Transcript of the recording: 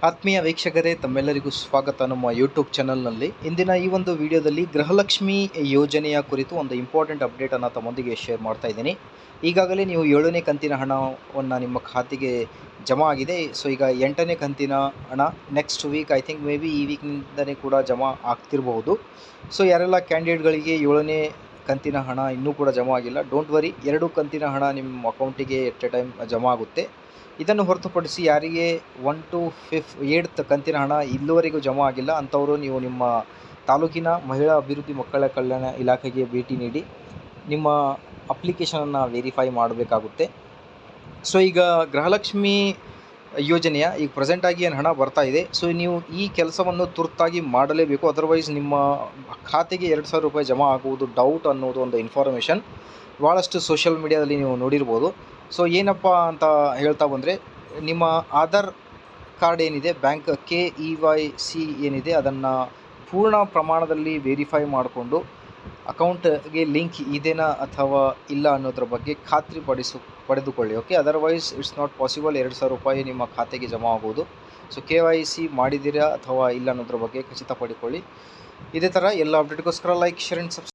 ಆತ್ಮೀಯ ವೀಕ್ಷಕರೇ, ತಮ್ಮೆಲ್ಲರಿಗೂ ಸ್ವಾಗತ ನಮ್ಮ ಯೂಟ್ಯೂಬ್ ಚಾನಲ್ನಲ್ಲಿ. ಇಂದಿನ ಈ ಒಂದು ವಿಡಿಯೋದಲ್ಲಿ ಗೃಹಲಕ್ಷ್ಮಿ ಯೋಜನೆಯ ಕುರಿತು ಒಂದು ಇಂಪಾರ್ಟೆಂಟ್ ಅಪ್ಡೇಟನ್ನು ತಮ್ಮೊಂದಿಗೆ ಶೇರ್ ಮಾಡ್ತಾ ಇದ್ದೀನಿ. ಈಗಾಗಲೇ ನೀವು 7ನೇ ಕಂತಿನ ಹಣವನ್ನು ನಿಮ್ಮ ಖಾತೆಗೆ ಜಮಾ ಆಗಿದೆ. ಸೊ ಈಗ 8ನೇ ಕಂತಿನ ಹಣ next week, I think may be ಈ ವೀಕ್ನಿಂದಲೇ ಕೂಡ ಜಮಾ ಆಗ್ತಿರಬಹುದು. ಸೊ ಯಾರೆಲ್ಲ ಕ್ಯಾಂಡಿಡೇಟ್ಗಳಿಗೆ 7ನೇ ಕಂತಿನ ಹಣ ಇನ್ನೂ ಕೂಡ ಜಮಾ ಆಗಿಲ್ಲ, ಡೋಂಟ್ ವರಿ, 2 ಕಂತಿನ ಹಣ ನಿಮ್ಮ ಅಕೌಂಟಿಗೆ ಎಟ್ ಎ ಟೈಮ್ ಜಮಾ ಆಗುತ್ತೆ. ಇದನ್ನು ಹೊರತುಪಡಿಸಿ ಯಾರಿಗೆ 1 to 8th ಕಂತಿನ ಹಣ ಇಲ್ಲಿವರೆಗೂ ಜಮಾ ಆಗಿಲ್ಲ ಅಂಥವರು ನೀವು ನಿಮ್ಮ ತಾಲೂಕಿನ ಮಹಿಳಾ ಅಭಿವೃದ್ಧಿ ಮಕ್ಕಳ ಕಲ್ಯಾಣ ಇಲಾಖೆಗೆ ಭೇಟಿ ನೀಡಿ ನಿಮ್ಮ ಅಪ್ಲಿಕೇಶನನ್ನು ವೆರಿಫೈ ಮಾಡಬೇಕಾಗುತ್ತೆ. ಸೊ ಈಗ ಗೃಹಲಕ್ಷ್ಮಿ ಯೋಜನೆಯ ಈಗ ಪ್ರೆಸೆಂಟಾಗಿ ಏನು ಹಣ ಬರ್ತಾ ಇದೆ, ಸೊ ನೀವು ಈ ಕೆಲಸವನ್ನು ತುರ್ತಾಗಿ ಮಾಡಲೇಬೇಕು. ಅದರ್ವೈಸ್ ನಿಮ್ಮ ಖಾತೆಗೆ 2,000 ರೂಪಾಯಿ ಜಮಾ ಆಗುವುದು ಡೌಟ್ ಅನ್ನೋದು ಒಂದು ಇನ್ಫಾರ್ಮೇಷನ್ ಭಾಳಷ್ಟು ಸೋಷಿಯಲ್ ಮೀಡಿಯಾದಲ್ಲಿ ನೀವು ನೋಡಿರ್ಬೋದು. ಸೊ ಏನಪ್ಪ ಅಂತ ಹೇಳ್ತಾ ಬಂದರೆ, ನಿಮ್ಮ ಆಧಾರ್ ಕಾರ್ಡ್ ಏನಿದೆ, ಬ್ಯಾಂಕ್ KYC ಏನಿದೆ, ಅದನ್ನು ಪೂರ್ಣ ಪ್ರಮಾಣದಲ್ಲಿ ವೆರಿಫೈ ಮಾಡಿಕೊಂಡು ಅಕೌಂಟ್ಗೆ ಲಿಂಕ್ ಇದೆನಾ ಅಥವಾ ಇಲ್ಲ ಅನ್ನೋದ್ರ ಬಗ್ಗೆ ಖಾತ್ರಿ ಪಡೆದುಕೊಳ್ಳಿ. Okay, otherwise it's not possible 2,000 ರೂಪಾಯಿ ನಿಮ್ಮ ಖಾತೆಗೆ ಜಮಾ ಆಗುವುದು. ಸೊ KYC ಮಾಡಿದ್ದೀರಾ ಅಥವಾ ಇಲ್ಲ ಅನ್ನೋದ್ರ ಬಗ್ಗೆ ಖಚಿತ ಪಡಿಕೊಳ್ಳಿ. ಇದೇ ಥರ ಎಲ್ಲ ಅಪ್ಡೇಟ್ಗೋಸ್ಕರ ಲೈಕ್, ಶೇರ್ ಆ್ಯಂಡ್ ಸಬ್ಸ್ಕ್ರೈಬ್.